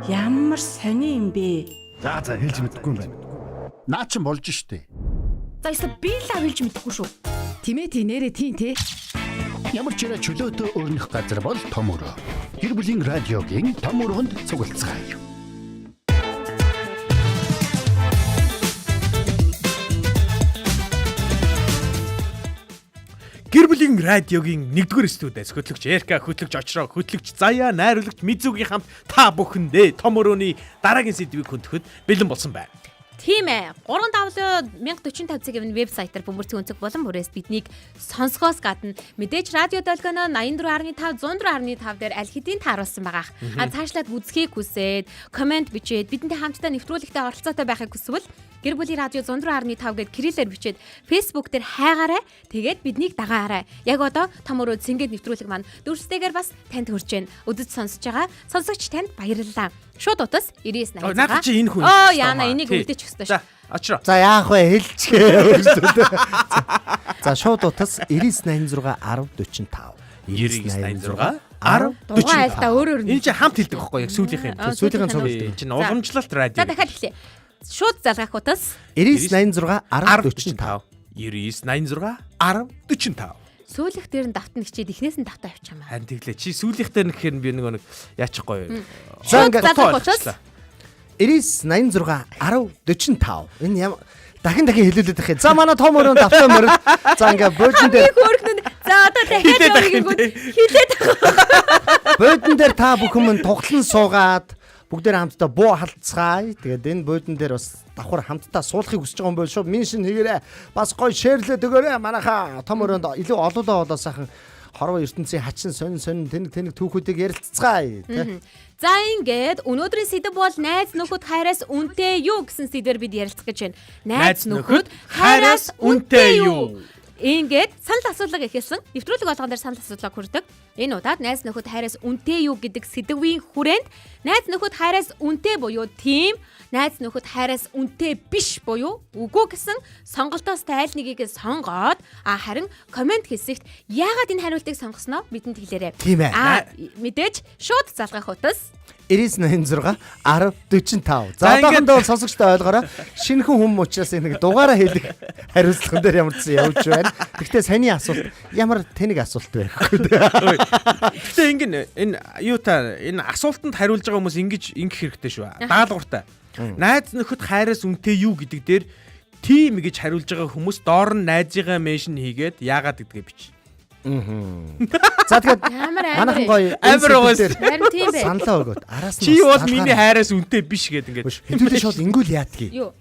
Ямар сони юм бэ? За хэлж мэдэхгүй юм байна. Наа чин болж штэ. За эсвэл би л авилж мэдэхгүй шүү. Тимээ тий нэрэ тий те. Ямар ч ирэ чөлөөтэй өрнөх газар бол том өрөө. Гэр бүлийн радиогийн том өрөөнд цуглацгаая. Гэр бүлийн радиогийн 1-р студиэс хөтлөгч Эрка, хөтлөгч Очроо, хөтлөгч Заяа, найруулагч Мизүгийн хамт та бүхэндээ том өрөөний дараагийн сэдвийг хөндөөхөд бэлэн болсон байна. Тийм ээ. 37045 цагийн вебсайтаар бөмбөрцгийн өнцөг болон бүрээс биднийг сонсгоос гадна мэдээж радио долгоно 84.5 104.5 дээр аль хэдийн тааруулсан байгаа. Цаашлаад үзхийг хүсээд, комент бичээд бидэнтэй хамтдаа нэвтрүүлэгтээ оролцоотой байхыг хүсвэл Гэр бүлийн радио 104.5 гэд кириллээр бичээд Facebook дээр хайгаарай. Тэгээд биднийг дагаарай. Яг одоо том өрөө цэнгээд нэвтрүүлэг маань дүрстэйгээр бас танд хүрч байна. Үзэж сонсож байгаа сонсогч танд баярлалаа. Шууд утас 9986. Наад чи энэ хүн. Яана энийг үлдээчих ёстой шүү. Очроо. За яах вэ хэлчихээ. За шууд утас 9986 1045. 9986 1045. Дугаа айлтаа өөр. Энэ чи хамт хэлдэг байхгүй яг сүүлийнх юм. Сүүлийнх нь цог Энэ чинь уламжлалт радио. За дахиад хэлье. Шууд залгах утас 9986 1045. 9986 1045. Сүүлийнх дээр нь давтна хичээд эхнээс нь давтаа авчих юм аа. Харин тэглээ. Чи сүүлийнх дээр нь гэхээр би нэг яачихгүй. За ингээд залгах утас 9986 1045. Энэ ямар дахин хэлүүлээд байх юм. За манай том өрөөнд давтаа морил. За ингээд буудлын дээр Хөөргөн за одоо дахиад өөрийгөө хилээд буудлын дээр та бүхэн мань тоглон суугаад бүгдээр хамтдаа буу халцгаая. Тэгээд энэ буудлын дээр бас давхар хамтдаа суулахыг хүсэж байгаа юм бол шүү. Минь шин хийгээрээ бас гоё шеэрлээд өгөөрэй. Манайха том өрөөнд илүү олоолаа болоо сайхан хорвоо ертөнцийн хачин сонин тэнэг түүхүүдийг ярилцгаая. За ингээд өнөөдрийн сэдэв бол найз нөхөд хайраас үнэтэй юу гэсэн сэдвээр бид ярилцах гэж байна. Найз нөхөд хайраас үнэтэй юу? Ингээд санал асуулга ихэлсэн. Нэвтрүүлэг болгон дээр санал асуулга хүрдэг. Энэ удаад найз нөхөд хайраас үнэтэй юу гэдэг сэдвийн хүрээнд найз нөхөд хайраас үнэтэй буюу тийм, найз нөхөд хайраас үнэтэй биш буюу үгүй гэсэн сонголтоос аль нэгийг сонгоод харин комент хэсэгт яагаад энэ хариултыг сонгосноо бидэнд хэлээрэй. Тийм ээ. Мэдээж шууд залгах утас 9986 1045. За одоохондоо сонсогчтой ойлгоорой. Шинэхэн хүм учраас нэг дугаараа хэлэх хариуцлаган дээр ямар ч явж байна. Гэхдээ саяны асуулт ямар тэнэг асуулт байхгүй. Гэхдээ энэ юу та энэ асуултанд хариулж байгаа хүмүүс ингэх хэрэгтэй шүү. Даалгавартай. Найз нөхөд хайраас үнэтэй юу гэдэг дээр тийм гэж хариулж байгаа хүмүүс доор нь найзыгаа меншн хийгээд яагаад гэдгээ бич. За тэгээд манайхан гоё амар уус. Харин тийм бай. саналаа өгөөд араас нь Чи бол миний хайраас үнэтэй биш гэдэг ингээд. хэдүүлээ шууд ингүүл яадгийг. Юу?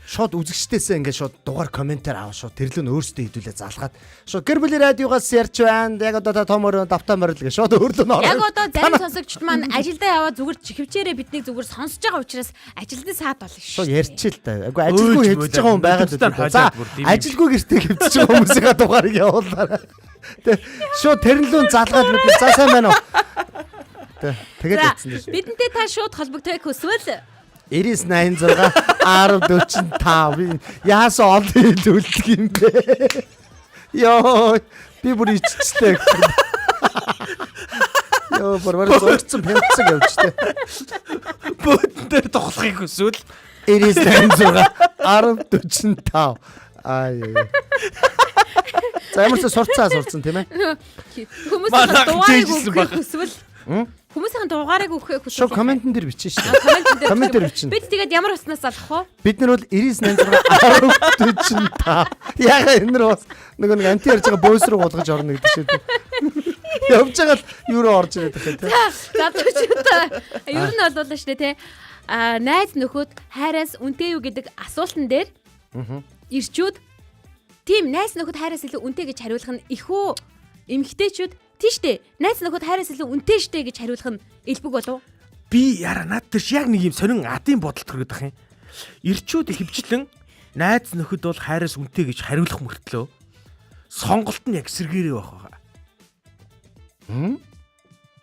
Шууд үзэгчдээсээ ингээд шууд дугаар комментээр аваа шууд тэрлөө нь өөрсдөө хэдүүлээ залгаад шууд гэр бүлийн радиогоос ярьж байна. Яг одоо та том өрөө давтаа морил гэж шууд өөрлөө нь ороо. Яг одоо зарим сонсогчд маань ажилдаа яваад зүгээр чихвчээрээ биднийг зүгээр сонсож байгаа учраас ажилдаа саад болно Шууд шүү. ярьчих л та. Агүй ажилгүй хэвдэж байгаа хүн байгаад байна. За ажилгүй гэртээ хэвдэж байгаа хүмүүсийн дугаарыг явуулаарай. Шууд тэрнлүүн залгаад бид за сайн байна уу? Тэгээд хэлсэн дээ. Бидэнтэй та шууд холбогдохыг хүсвэл 9986 1045 яасан олон хэлүүлдэг юм бэ? Йоо би бүр иччихтэй. Йоо бүр зурцсан пянцаг явжтэй. Бөөдөн дээр тоглохыг хүсвэл 9986 1045. За ямар ч сурцсан тийм ээ. хүмүүсийн дугаарыг өгөхийг хүсвэл хүмүүсийн дугаарыг өгөхийг хүсвэл Шо комментэн дээр бичэн шүү дээ. Коммент дээр бичнэ. Бид тэгээд ямар уснаас залах вэ? Бид нар бол 9986 1045. Яга энэ нар бас нэг анти ярьж байгаа бөөс рүү болгож орно гэдэг шүү дээ. Явж байгаа л юу руу орж ирээд байгаа тийм. За төчтэй. Ер нь болоо шүү дээ тий. Найз нөхөд хайраас үнэтэй юу гэдэг асуултан дээр ирчүүд тийм найз нөхөд хайраас илүү үнэтэй гэж хариулах нь ихүү эмгтээчүүд тийштэй найз нөхөд хайраас илүү үнэтэй штэ гэж хариулах нь элбэг болов. би яра над тэр яг нэг юм сонин адын бодол төрөд байх юм. Ирчүүд хөвчлэн найз нөхөд бол хайраас үнэтэй гэж хариулах мөртлөө сонголт нь яг сэргээрээ байх байгаа.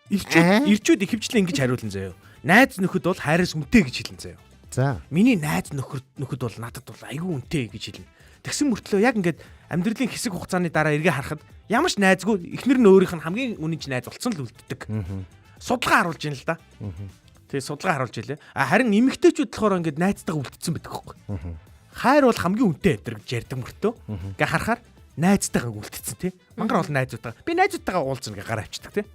Ирчүүд хөвчлэн ингэж хариулсан заяа. Найз нөхөд бол хайраас үнэтэй гэж хэлэн заяа. За. Миний найз нөхөд бол надад бол айгүй үнэтэй гэж хэлнэ. Тэгсэн мөртлөө яг ингээд амьдралын хэсэг хугацааны дараа эргээ харахад ямар ч найзгүй эхнэр нь өөрийнх нь хамгийн үнэнч найз болсон л үлддэг. Судалгаа харуулж байна л да. Тэгээ судалгаа харуулж илээ. Харин эмэгтэйчүүд болохоор ингээд найзтайгаа үлдсэн байдаг байхгүй. Хайр бол хамгийн үнэтэй өдр гэж ярьдаг мөртөө. Ингээ харахаар найзтайгаа үлдсэн тий. Мангар бол найзуудтайгаа. Би найзуудтайгаа уулзна гэж гараа авчдаг тий.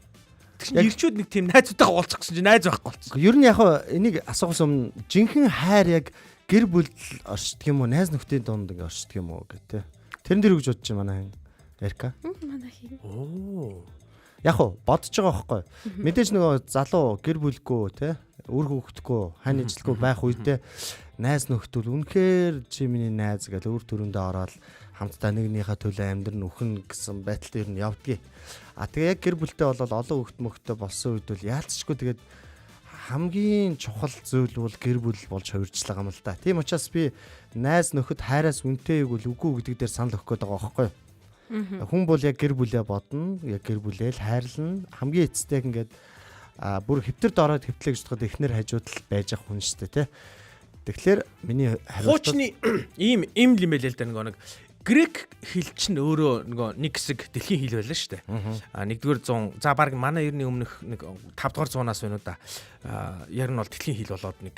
Тэгсэн ирчүүд нэг тийм найзуудтайгаа уулзах гэсэн чинь найз байхгүй болсон. Ер нь яг энийг асуухаас өмнө жинхэнэ хайр яг гэр бүл оршдог юм уу? Найз нөхдийн дунд ингээ оршдог юм уу гэдэг тий. Тэрэн дээр гэж бодож байна манай Эрка. Манай хин. Оо. Яг уу бодож байгаа байхгүй. Мэдээж нөгөө залуу гэр бүлгүй тий. Үр хөвгтгүй, хань ижилгүй байх үедээ найз нөхдөл үнэхээр чи миний найз гэж өөр төрөндөө ороод хамтдаа нэгнийхээ төлөө амьдрын үхэн гэсэн байдалд ер нь явдгийг. Тэгээ яг гэр бүлтэй болол олон хөвгт мөхтөө болсон үед бол яалцчгүй тэгээд хамгийн чухал зүйл бол гэр бүл болж хувирчлаа юм л да. Тийм учраас би найз нөхөд хайраас үнэтэйг бол үгүй гэдэг дээр санал өгөх гээд байгаа байхгүй. Хүн бол яг гэр бүлээ бодно, яг гэр бүлээ л хайрлна. Хамгийн эцэстээ ингээд бүр хэвтэр доороод хэвтлээ гэж бодоход эхнэр хажуудал байж ах хүн шүү дээ, тий. Тэгэхээр миний хариулт хуучны ийм юм л л да нэг грек хэл чинь өөрөө нэг хэсэг дэлхийн хэл байлаа шүү дээ. Нэгдүгээр 100 за баг манай ерний өмнөх нэг 5 дугаар зуунаас байна уу да. Яг нь бол дэлхийн хэл болоод нэг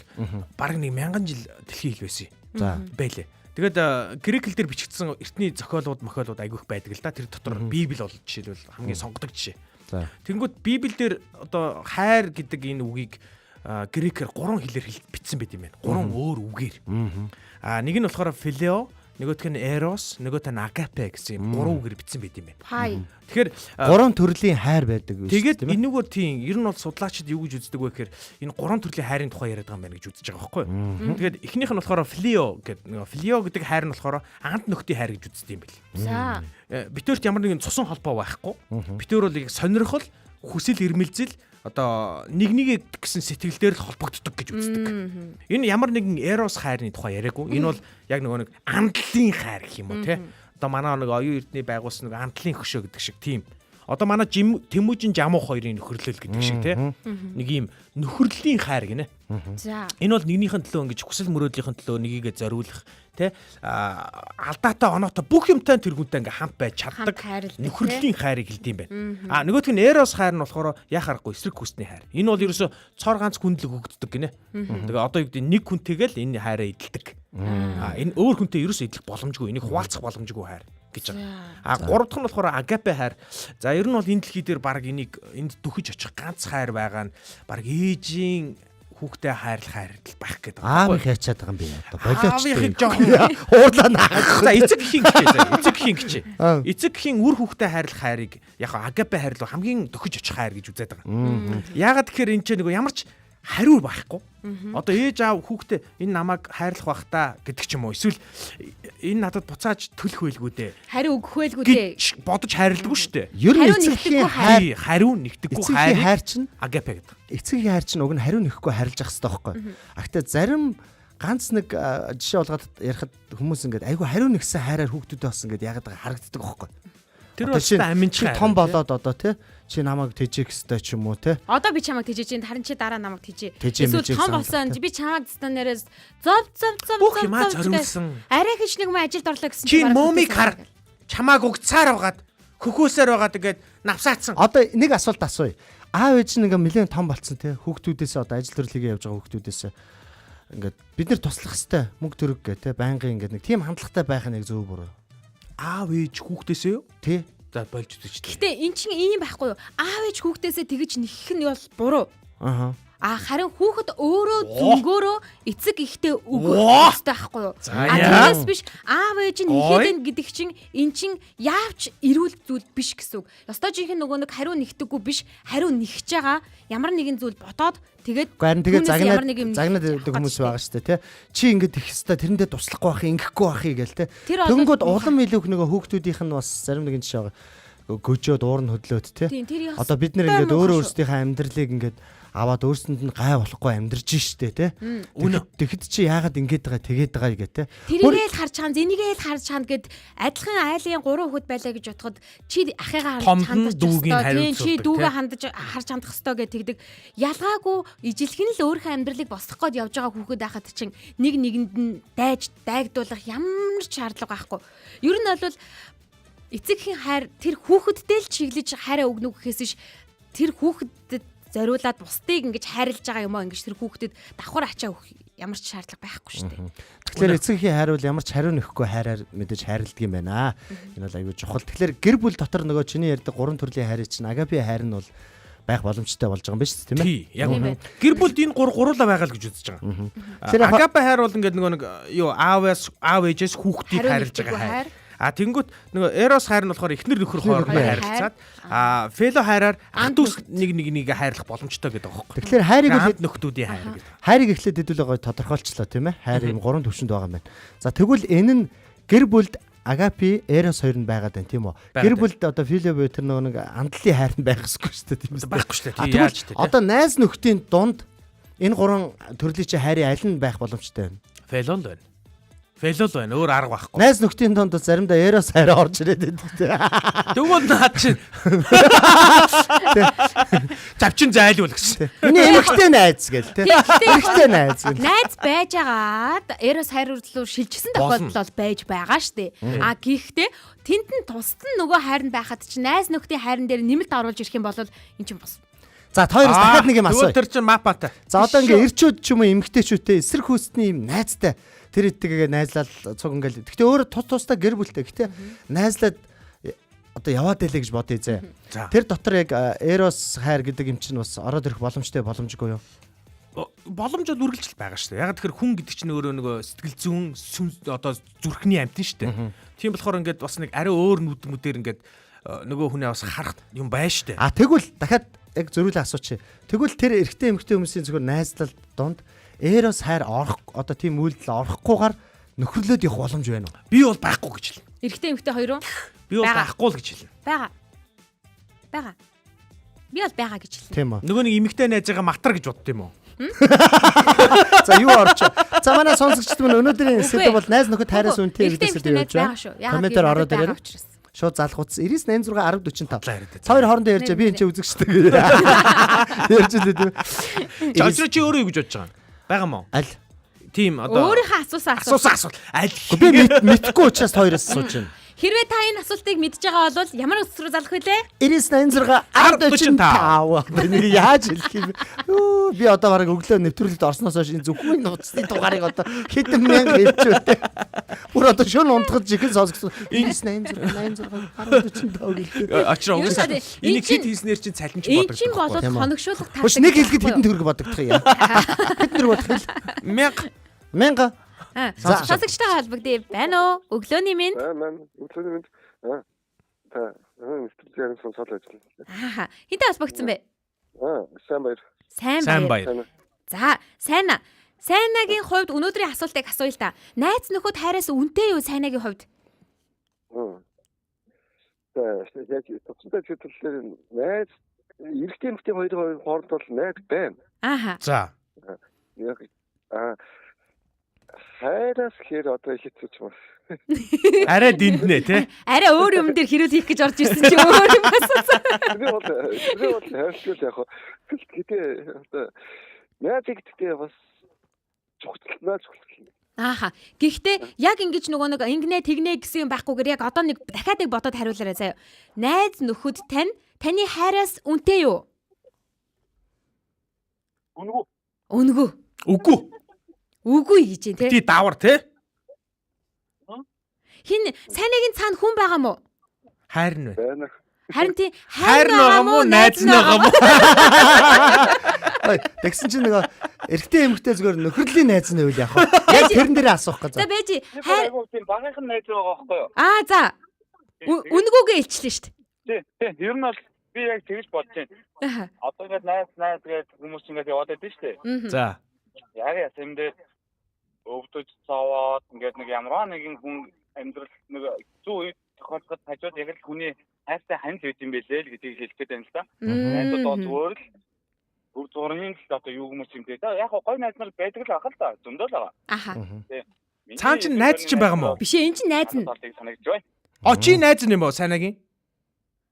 баг нэг 1000 жил дэлхийн хэл байсан. За байлээ. Тэгээд грек хэл дээр бичигдсэн эртний зохиолууд мохиолууд айгүйх байдаг л да. Тэр дотор Библи бол жишээлбэл хамгийн сонгодог жишээ. за. Тэнгүүд Библиэлд одоо хайр гэдэг энэ үгийг грекээр 3 хэлээр бичсэн байт юм байна. 3 өөр үгээр. Нэг нь болохоор филео, нөгөөх нь эрос, нөгөөх нь агапе гэсэн юм 3 үгээр бичсэн байт юм байна. Хай. Тэгэхээр 3 төрлийн хайр байдаг үү? тэгээд энэгээр тийм ер нь бол судлаачид юу гэж үздэг вэ гэхээр энэ 3 төрлийн хайрын тухай яриад байгаа юм байна гэж үзэж байгаа байхгүй юу? Тэгээд эхнийх нь болохоор филео гэдэг нөгөө филео гэдэг хайр нь болохоор анх нөхдийн хайр гэж үздэг юм байна. За. Битүүрт ямар нэгэн цусан холбоо байхгүй. Битүүр бол яг сонирхол, хүсэл эрмэлзэл одоо нэг гэсэн сэтгэлдээр л холбогддог гэж үздэг. Энэ ямар нэгэн эрос хайрны тухай яриаггүй. Энэ бол яг нөгөө нэг амдлын хайр гэх юм уу те. Одоо манай нэг оюун эрдний байгуулсан нэг амдлын хөшөө гэдэг шиг тийм. Одоо манай Тэмүүжин Жамуух хоёрын нөхөрлөл гэдэг шиг те. Нэг ийм нөхөрлийн хайр гинэ. За. Энэ бол нэгнийхэн төлөө ингэж хүсэл мөрөөдлийн төлөө нэгийгээ зориулах те алдаатай оноотой бүх юмтай тэр хүнтэй ингээ хамт байж чаддаг нөхөрлийн хайрыг хэлдэм байна. Нөгөөх нь эрос хайр нь болохоор яхаарахгүй эсрэг хүсний хайр. Энэ бол ерөөсө цор ганц хүндлэг өгдөг гинэ. Тэгээ одоо юу гэдэг нэг хүнтэйгээл энэ хайраа эдэлдэг. Энэ өөр хүнтэй ерөөсө эдлэх боломжгүй. Энийг хуваалцах боломжгүй хайр гэж байгаа. Гурав дахь нь болохоор агапе хайр. За ер нь бол энэ дэлхий дээр баг энийг энд дөхөж очих ганц хайр байгаа нь баг ээжийн хүүхдээ хайрлах хайр байх гэдэг. Аав их яачаад байгаа юм би одоо болооч. Аав их жоохон уурлаа наах. За эцэг гэхийн гिचээ. Эцэг гэхийн үр хүүхдээ хайрлах хайрыг яг агапе хайр л хамгийн дөхөж очих хайр гэж үзээд байгаа. Яагаад тэгэхээр энэ ч нэг ямар ч хариу байхгүй. Одоо ээж аав хүүхдээ энэ намайг хайрлах бах та гэдэг ч юм уу. Эсвэл энэ надад буцааж төлөх байлгүй дээ. Хариу өгөх байлгүй дээ. Бодож хайрладаг шүү дээ. Ер нь эцэгхийн хайр, хариу нэгдэггүй хайр чинь агапе гэдэг. эцэгхийн хайр чинь уг нь хариу нэхгүй хайрлаж ах хэрэгтэй байхгүй. Гэхдээ зарим ганц нэг жишээ болгоод ярихад хүмүүс ингээд айгүй хариу нэгсэн хайраар хүүхдүүдээ бас ингээд яагаад харагддаг байхгүй. Тэр бол аминч хайр. Том болоод одоо тий чи намайг тэжээх хэвээр ч юм уу тий. Одоо би чамайг тэжээж чинь харин чи дараа намайг тэжээ. Эсвэл том болсон би чамайг стандараас зов. Бүх юмаа зориулсан. Арай хич нэг юм ажилд орлоо гэсэн чи момиг хар. Чамааг угцаар байгаад хөхөөсөр байгаад ингээд навсаацсан. Одоо нэг асуулт асууя. Аав ээж нэг нэлээд том болцсон тий хүүхдүүдээс одоо ажил төрлөгийг явж байгаа хүүхдүүдээс ингээд бид нар туслах хэвээр мөнгө төрөг гэ тий байнгын ингээд нэг тийм хандлагатай байх нэг зөв буруу. Аав ээж хүүхдээсээ юу? Тий. За болж үзэж. Гэтэ эн чинь ийм байхгүй юу? Аав ээж хүүхдээсээ тэгэж нэхэх нь бол буруу. Харин хүүхэд өөрөө зөнгөөрөө эцэг ихтэй өгөх хэрэгтэй байхгүй юу? Тэрнээс биш аав ээж нь нэхэд ин гэдэг чинь эн чинь яавч эрүүл зүйл биш гэсэн үг. Ёстой жинхэнэ нөгөө нэг хариу нэгтэггүй биш хариу нэгж байгаа ямар нэгэн зүйл бодоод тэгээд загнаад ирдэг хүмүүс байгаа шүү дээ тий. Чи ингэж их хэвээр тэрэндээ туслахгүй байх ингэхгүй байхыг гээл тий. Тэнгүүд улам илүү нөгөө хүүхдүүдийнх нь бас зарим нэгэн жишээ байгаа. Гөжөөд уурн хөдлөөд тий. Одоо бид нэр ингэж өөрөө өөрсдийнхээ амьдралыг ингэж аваад өөрсөнд нь гай болохгүй амьдарч штэ тий. Тэгэхэд чи яагаад ингэж байгаа тэгээд байгаа гэ тий. Тэрийгэл харж чаана, зэнийгэл харж чаана гэд адилхан айлын 3 хүүхэд байлаа гэж бодоход чи ахыгаа хандаж дүүгийн чи дүүгээ хандаж харж хандах хэвээр гэд тэгдэг. Ялгаагүй ижилхэн л өөрийнхөө амьдралыг босгох гээд явж байгаа хүүхэд байхад чинь нэг нэгэнд нь дайгдуулах ямар ч шаардлага байхгүй. Ер нь бол эцэгхийн хайр тэр хүүхэдтэй л чиглэж хайраа өгнө гэхээс ш тэр хүүхэдтэй зориулаад бусдыг ингэж хайрлаж байгаа юм аа ингэж тэр хүүхдэд давхар ачаа өгөх ямар ч шаардлага байхгүй шүү дээ. Тэгэхээр эцэгхийн хайр бол ямар ч хариу нөхгүй хайраар мэдээж хайрладаг юм байна. Энэ бол аюул чухал. Тэгэхээр гэр бүл дотор нөгөө чиний ярьдаг 3 төрлийн хайр чинь агапи хайр нь бол байх боломжтой болж байгаа юм биш үү, тийм ээ? Тий, яг үнэ. Гэр бүлд энэ гурлаа байгаа л гэж үзэж байгаа. Агапи хайр бол ингээд нөгөө нэг юу аав ээжээс хүүхдийг хайрлаж байгаа хайр. Тэнгүүт нөгөө эрос хайр нь болохоор эхнэр нөхөр хоорондоо хайрлцаад фело хайраар анд ус нэг хайрлах боломжтой гэдэг байгаа байхгүй. Тэгэхээр хайрыг анд нөхдүүдийн хайр гэдэг. Хайрыг эхлээд хэдүүлээ гоё тодорхойлчлоо тийм ээ? Хайр юм 3 төвшөнд байгаа юм байна. За тэгвэл энэ нь гэр бүлд агапи эрос хоёр нь байгаад байна тийм үү? Гэр бүлд одоо фило буюу тэр нөгөө нэг андлын хайр нь байх ёсгүй шүү дээ тийм үү? Байхгүй шүү дээ. Тий яаж тий. Одоо найз нөхдийн дунд энэ 3 төрлийн чи хайрын аль нь байх боломжтой вэ? Фело л байна. Фело л байна. Өөр арга байхгүй. Найз нөхдийн дунд заримдаа эрос хайр орж ирээд байдаг. Тэгвэл наад чинь завчин зайлуул гэсэн. Миний эмэгтэй найз гэл тийм. Эмэгтэй найз гэл. Найз байж байгаад эрос хайр руу шилжсэн тохиолдол бол байж байгаа штэ. Гэхдээ тэнд нь тусад нь нөгөө хайр нь байхад чи найз нөхдийн хайрн дээр нэмэлт оруулж ирэх юм бол эн чинь бас. За хоёроос дахиад нэг юм асууя. Тэр чинь мапатай. За одоо ингээ эрчүүд ч юм уу эмэгтэйчүүдтэй эсрэг хүүсний юм найзтай тэр итгэгээ найзлал цуг ингээл. Гэхдээ өөрөө тусдаа гэр бүлтэй. Гэхдээ найзлаад одоо яваад байлээ гэж бодъё зэ. Тэр дотор яг эрос хайр гэдэг юм чинь бас ороод ирэх боломжтой боломжгүй юу? Боломж бол үргэлжлэл байгаа шүү дээ. Яг тэгэхээр хүн гэдэг чинь өөрөө нөгөө сэтгэл зүйн одоо зүрхний амьтан шүү дээ. Тийм болохоор ингээд бас нэг арай өөр нүдмүүдээр ингээд нөгөө хүнээ бас харах юм байна шүү дээ. Тэгвэл дахиад яг зөрүүлээ асуучих. Тэгвэл тэр эрэгтэй эмэгтэй хүмүүсийн зөвхөн найзлал донд эрос хайр орох одоо тийм үйлдэл орохгүйгээр нөхөрлөөд явах боломж байна уу? Би бол байхгүй гэж хэлнэ. Эрэгтэй эмэгтэй хоёр уу? Би бол байхгүй л гэж хэлнэ. Бага. Би бол байгаа гэж хэлнэ. Тийм үү. Нөгөө нэг эмэгтэй найзгаа матар гэж бодд юм уу? За юу орч. За манай сонсогчд мөн өнөөдрийн сэдв бол найз нөхөд хайраас үнэтэй гэдэгсэл явж байна. Комментээр ороод ирээрэй. Шууд залгууц 99 86 1045. Хоёр хоорондоо ярьж би энэ ч үзэгчтэй. Ярьж л дээ. Жолчроо чи өөрөө юу гэж бодож байгаа? Бага мó? Аль? Тийм одоо өөрийнхөө асуусан. Аль? Би мэдэхгүй учраас хоёроос сууж байна. Хэрвээ та энэ асуултыг мэдж байгаа бол ямар үс рүү залах вүлээ? 99 86 1045. Нэг яаж хэлэх юм бэ? Би одоо бараг өглөө нэвтрүүлэгт орсноос хойш энэ зөвхөн нууцны дугаарыг одоо хэдэн мянга хэлчихвээ. Бүр одоо шөнө унтахад жихэн сонсгосон. 99 86 1045 гэлээ. Очроо угсаа. Энийг хэд хийснээр чинь цалинч боддог. Энд чинь болоод хоногшуулах таатай. Хөш нэг хэлгээд хэдэн төгрөг бодогдох юм. Хэдэн төгрөг бодох вэ? 1000. Сонсогчтой холбогдъё. Байна уу? Өглөөний минь. Өглөөний минь. Нэвтрүүлгийн сонсоод ажиллана. Хинтээ холбогдсон бэ? Сайн баяр. Сайн баяр. За, Сайнагийн хувьд өнөөдрийн асуултыг асууя л да. Найз нөхөд хайраас үнэтэй юу Сайнагийн хувьд? Яг төвчтэй хэлбэлээр найз эрэгтэй эмэгтэй хоёрын хооронд бол найз байна. За. Яг хайраас хэр одоо хэцүүч юм. Арай динднэ тий. Арай өөр юм дээр хэрүүл хийх гэж орж ирсэн чи өөр юм асуусан. Би бол хайршгүй яг хөө. Гэтэ одоо найз гэдэгтээ бас чухалнаас. Гэхдээ яг ингэж нөгөө нэг ингэнэ тэгнэ гэсэн юм байхгүйгээр яг одоо нэг дахиад нэг бодоод хариулаарай заяа. Найз нөхөд таны хайраас үнэтэй юу? Үнэгүй. Үгүй гэж тий. Ти даавар тий. Хин Сайнагийн цаана хүн байгаа мó? Хайр нь байна. Харин тий хайр байгаа мó найз нь байгаа мó? Тэгсэн чинь нөгөө эрэгтэй эмэгтэй зүгээр нөхөрлийн найз нь үйл яах вэ? Яг тэрэн дээрээ асуух гэж. За бэж хайр багийнхан найз байгаа байхгүй юу? За. Үнгүүгээ илчлээ шүү дээ. Тий. Ер нь бол би яг тэгж бодож байна. Одоо ингээд найз гэдэг хүмүүс ингээд яваад байдаг шүү дээ. За. Яг ясэм дээр өвдөж цаваад ингээд нэг ямар нэгэн хүн амьдрал нэг зүү тохиолдоход хажууд яг л хүний хайртай хань л үйт юм байлээ л гэдгийг хэлэх гээд байна л да. Найз одоо зүгээр л бүр зургийн л одоо юу хүмүүс юм дээ. Яг гой найз нар байдаг л ахал та зөндөө л байгаа. Цаан чинь найз чинь байгаа мó? Биш энэ чинь найз нь. Чи найз нь юм уу Сайнагийн?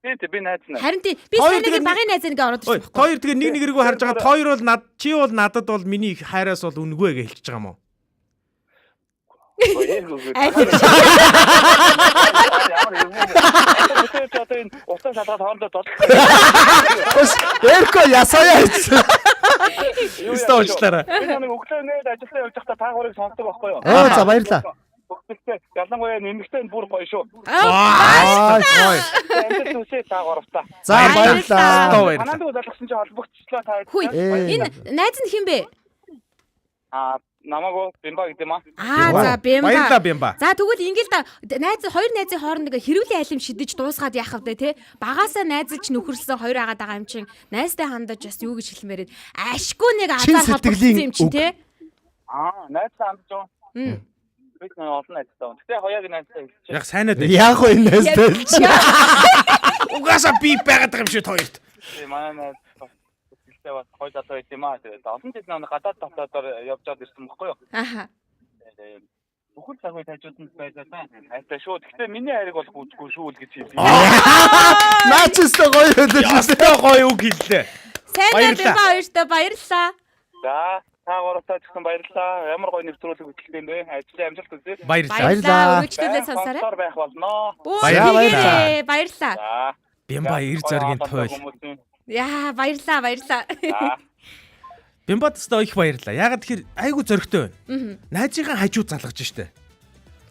Тийм би найз нь. Харин би Сайнагийн багын найз ингээ ороод ирсэн байхгүй. Хоёр тэгээ нэг нэгрийгөө харж байгаа. Хоёр бол чи бол надад бол миний хайраас бол үнэгүй гэж хэлчихэж байгаа юм уу? Одоо энэ утас шалгаад хоорондоо дол. Эрко ясаяа гэсэн. Өстө уучлаарай. Би нэг өглөө нээд ажиллаа явж байхдаа та хоёрыг сонсдог байхгүй юу? За баярлаа. Бүгдээ ялангуяа нэмэгтэй бүр гоё шүү. Гоё. Амжилт хүсье та гуравтаа. За баярлаа. Танад залгсан чи холбогдчихлоо та. Хүй. Энэ найз нь хэн бэ? Намаагүй Бимба гэдэг юм аа. За Бэмба. Баярлаа Бэмба. За тэгвэл ингээл да хоёр найзын хооронд нэг хэрүүлийн алим шидэж дуусгаад яах вэ те? Багаасаа найзалж нөхөрлсөн хоёр агаад байгаа юм чинь найзтай хандаж бас юу гэж хэлмээр байна. Ашгүй нэг азар холбогдсон юм чинь те? Найзтай хандаж юу? Бид нэг олон найзтай. Тэгтээ хоёрыг найзтай хэлчих. Яг сайнаад байна. Яг уу энэ нэстэл. Угаасаа би байгаад байгаа юм шиг хоёрт. Манай найз хэлтэй бас гоё залуу байт юм аа. Тэгээд олон жил нэг гадаад дотоодоор явж аваад ирсэн байхгүй юу? Аха. Бүхэл цагийн тажиуданд байлаа та. Хайртай шүү. Тэгтээ миний хайрыг бол гүйцгүй шүү л гэж хэлсэн. Наачстай гоё хэлээ. Ястай гоё үг хэллээ. Сайн Бэмба хоёртоо баярлалаа. За та гуравтаа ч гэсэн баярлалаа. Ямар гоё нэвтрүүлэг хөтлөлтэй бэ? Ажлын амжилт хүсье. Баярлалаа. Үргэлжлүүлээ сонсоорой. Спонсор байх болно. Баярлалаа. Баярлалаа. За. Бэмба эр зоргийн туйл. Яа, баярлалаа. Бэмбад өстө их баярлаа. Ягаад тэгэхээр айгу зөрөгтэй байна. Найзынхаа хажууд залгаж штэ.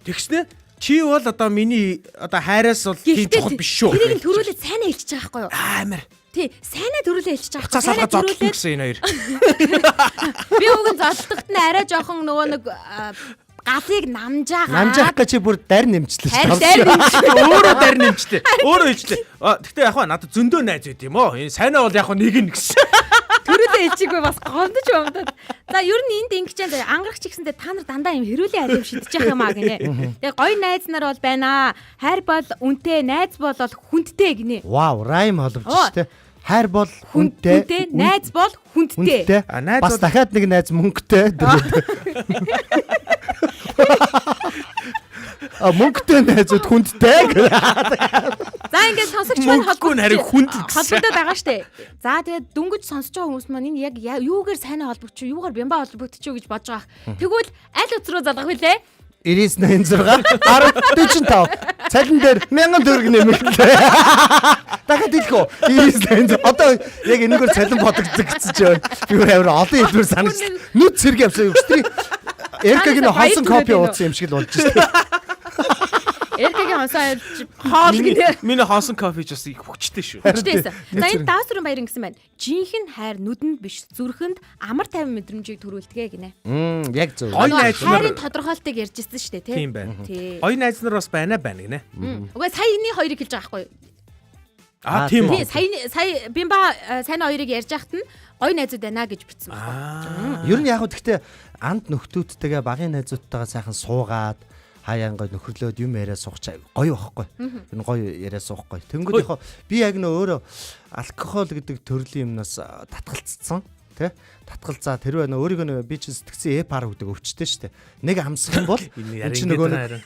Тэгснэ чи бол одоо миний одоо хайраас бол тийм чухал биш шүү. Тэрийг төрүүлээд сайнаа хэлчихэж байгаа байхгүй юу? Амар. Тий, сайнаа төрүүлээ хэлчихэж байгаа. Цаас алга зодлоо гэсэн энэ хоёр. Би уг нь зодлоход нь арай жоохон нөгөө нэг галыг намжаагаа. Намжаах гэж чи бүр дар нэмчлээ. Өөрөө дар нэмчтэй. Өөрөө хэлжлээ. Гэхдээ яг хаа надад зөндөө найз байт юм оо. Энэ сайнаа бол яг хаа нэг нь гэсэн. Төрүүлээ хэлчихгүй бас гомдож бомдод. За ер нь энд ингэж байгаа ангарах ч гэсэндээ та нар дандаа юм хэрүүлийн алим шидэж явах юм аа гинэ. Тэгээ гоё найз нар бол байна. Хайр бол үнэтэй, найз бол хүндтэй гинэ. Вау, райм холбож штэ. Хайр бол хүндтэй, найз бол хүндтэй. Бас дахиад нэг найз мөнгөтэй. Мөнгөтэй найзууд хүндтэй. За ингээд сонсогч маань холбогдоод байгаа штэ. За тэгээд дөнгөж сонсож байгаа хүмүүс маань энэ яг юугаар сайнаа холбогдчих, юугаар Бямба холбогдчих гэж бодож байгаа. Тэгвэл аль утас руу залгах вүлээ? 9986 1045 цалин дээр 1000 төгрөг нэмэлтээ. Дахиад хэлэхүү. 9986 одоо яг энэгээр цалин бодогдсон гэсэн чинь юу авир олон хэлбэр санагч. Нүд цэрэг явсан өстрий. Эркагийн хонсон копи ууцсан юм шиг л болж байна. Эркагийн хонсон хоол гинэ. Миний хонсон кофе ч бас их хүчтэй шүү. Хүчтэйсэн. За энэ даасрын баяр ингэсэн байна. Жинхэнэ хайр нүдэнд биш зүрхэнд амар тайван мэдрэмжийг төрүүлдэг гинэ. Яг зөв. Гоё найз нар хайрын тодорхойлтыг ярьжсэн шүү дээ, тий. Тийм байна. Гоё найз нар бас байна гинэ. Угаа саяны хоёрыг хэлж байгаа байхгүй юу? Тийм үү. Сая Бямба сайн хоёрыг ярьж байхад нь гоё найзууд байна гэж бичсэн байна. Ер нь яг хөө гэхдээ анд нөхдүүдтэйгээ багын найзуудтайгаа сайхан суугаад хаяан гоё нөхрлөөд юм яриа сууч гоё байхгүй. Энэ гоё яриа суухгүй. Тэнгүүд яг би яг нөө өөрөө алкогол гэдэг төрлийн юмнаас татгалцсан. Тэ? Татгалзаа тэр байна өөрийгөө би чинь сэтгцэн пар гэдэг өвчтэй штэ. Нэг амсах юм бол энэ чинь нөгөө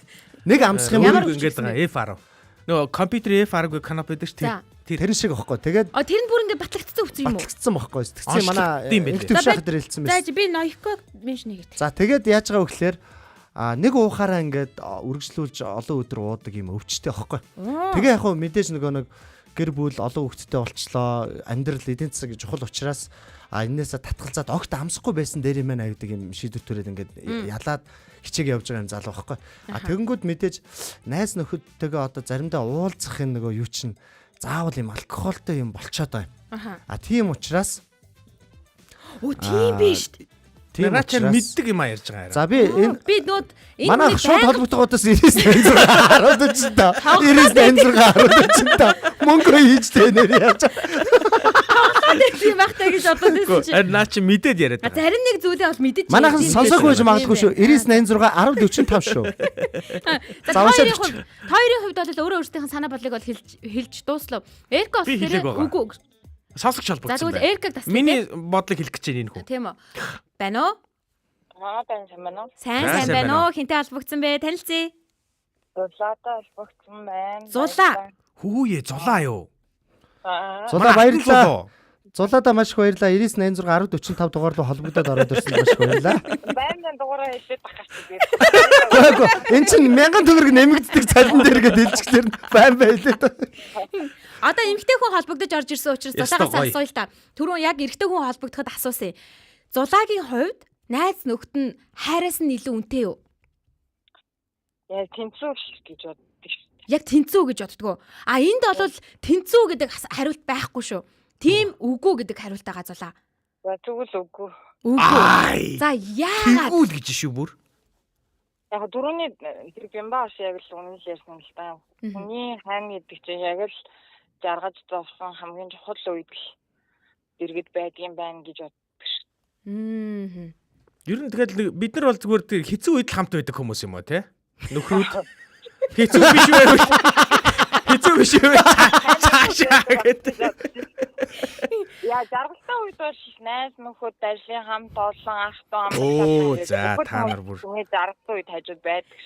нэг амсах юм бол ингээд байгаа F10. Нөгөө компьютер F10-г канап байдаг ш тэр шиг байхгүй. Тэгээд тэр нь бүр ингээд батлагдсан өвцөн юм уу? Батлагдсан байхгүй. Сэтгцэн манай ингээд төвшөх дээр хэлсэн байсан. За би ноёко меншн хийгээд. За тэгээд яаж байгаа вэ гэхээр нэг уухаараа ингээд үргэлжлүүлж олон өдөр уудаг юм өвчтэй байхгүй. Тэгээ яг хөө мэдээж нөгөө нэг гэр бүл олон хүүхэдтэй болчлоо. Амьдрал эдийн засаг чухал учраас энээсээ татгалзаад огт амсахгүй байсан дээр юм аа гэдэг юм шийдвэр төрөөд ингээд ялаад хичээг явж байгаа юм залуу байхгүй. Тэгэнгүүт мэдээж найз нөхөдтэйгээ одоо заримдаа уулзах юм нөгөө юу чинь заавал юм алкогольтой юм болчоод байгаа юм. Тийм учраас тийм биш. Тийм учраас мэддэг юм ярьж байгаа. За би энэ нүүд манай шууд холбогдохоодоос 99 та 99 та мөнгө хийж тэнэр яаж тийм байхтай гэж бодсон чинь. Харин наа чи мэдээд яриад байгаа. Зарим нэг зүйлээ бол мэдэж. Манайхан сонсоогүй байж магадгүй шүү. 99 86 1045 шүү. За хоёрын хувьд бол өөрөө өөрсдийнх нь санаа бодлыг бол хэлж дууслав. Эрко үгүй. Сонсогч холбогдсон. За тэгвэл Эркаг тасдаг. Миний бодлыг хэлэх гэж байна энэ хүн. Тийм үү. Байна уу? Сайн байна уу? Сайн байна уу? Хинтээ холбогдсон бэ? Танилцъя. Зулаатай холбогдсон байна. Зулаа. Хүүе зулаа юу? Зулаа баярлалаа. Зулаадаа маш их баярлалаа. 99 86 1045 дугаар руу холбогдоод ороод ирсэн маш их баярлалаа. Байна Радиогийн дугаараа хэлээд багш тийм. Энэ чинь 1000 төгрөг нэмэгддэг цалин дээр гээд хэлчихлээр байн байлээ. Одоо эмэгтэй хүн холбогдож орж ирсэн учраас зулаагаас асууя л та. Түрүүн яг эрэгтэй хүн холбогдоход асуусан. Зулаагийн хувьд найз нөхд нь хайраас нь илүү үнэтэй юу? Яг тэнцүү гэж боддог шүү. Яг тэнцүү гэж боддгоо. А энд бол тэнцүү гэдэг хариулт байхгүй шүү. Тийм үгүй гэдэг хариулт байгаа зулаа. Тэгвэл үгүй. Үгүй. За яагаад? Тэгвэл гэж шүү бүр. Яг дөрөвний тэр бямбааш яг л үнэн ярьсан л та. Хүний хайн гэдэг чинь яг л жаргаж зовсон хамгийн чухал үед л дэргэд байдгийн байна гэж боддог шүү. Ер нь тэгэл бид нар бол зүгээр тэр хэцүү үед л хамт байдаг хүмүүс юм уу те? Нөхрүүд хэцүү биш байвал хэцүү биш байвал цаашаа гэдэг. Яа жаргалтай үед бол найз нөхөд ажлын хамт олон ах дүү Оо за та нар бүр жаргалтай үед хажууд байдаг.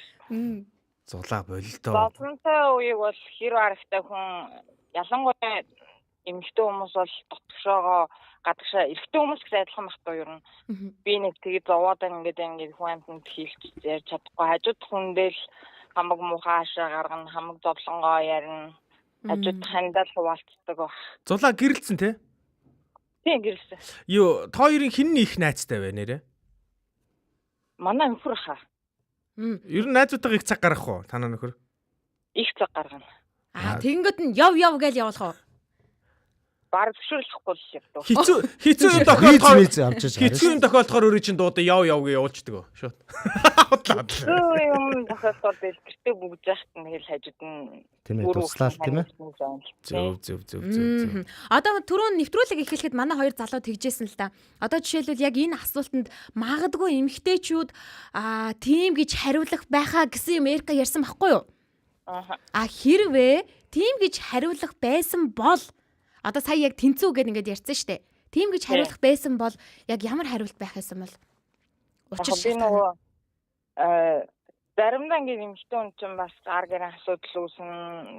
Зулаа болилдоо. Зовлонтой үеиг бол хэр барагтай хүн ялангуяа эмэгтэй хүмүүс бол дотгошоогоо гадагшаа эрэгтэй хүмүүс гэж адилхан багтаа юу юм. Би нэг тэгээд зовоод ингээд хүн амтнд хийлж ярьж чадахгүй хажууд хүндэл хамаг муухаашаа гаргана хамаг зовлонгоо ярина. Хажууд хандаад хуваалцдаг баг. Зулаа гэрэлцэн те? Тийм гэрэлсэн. Юу, та хоёрын хин их найзтай вэ нэрэ? Манай нөхөр хаа. Ер нь найзуудаа их цаг гаргах уу? Танаа нөхөр? Их цаг гаргана. Тэгэнгөт нь яв гэж явуулах уу? Бараг зөвшөөрлөхгүй л явдаг. Хэцүү юм тохиолдохоор Виз авч чаж. хэцүү юм тохиолдохоор өөрөө чинь дуудаа яв гэж явуулчихдаг. Шууд. Юм тохиолдол гэртээ бүгд яхад нь тэгэл хажууд нь Тийм ээ, туслаа л тийм ээ. Зөв. Одоо түрүүн нэвтрүүлэг эхлэхэд манай хоёр залуу тэгжсэн л та. Одоо жишээлбэл яг энэ асуултанд магадгүй эмэгтэйчүүд тийм гэж хариулах байхаа гэсэн юм Эрка ярьсан байхгүй юу? Хэрвээ тийм гэж хариулах байсан бол одоо сая яг тэнцүү гэдэг ингээд ярьсан шүү дээ. Тийм гэж хариулах байсан бол яг ямар хариулт байх байсан бол? Учир шалтгаан. Заримдаа ингээд эмэгтэй хүн чинь бас гар гэрэн асуудал үүснэ,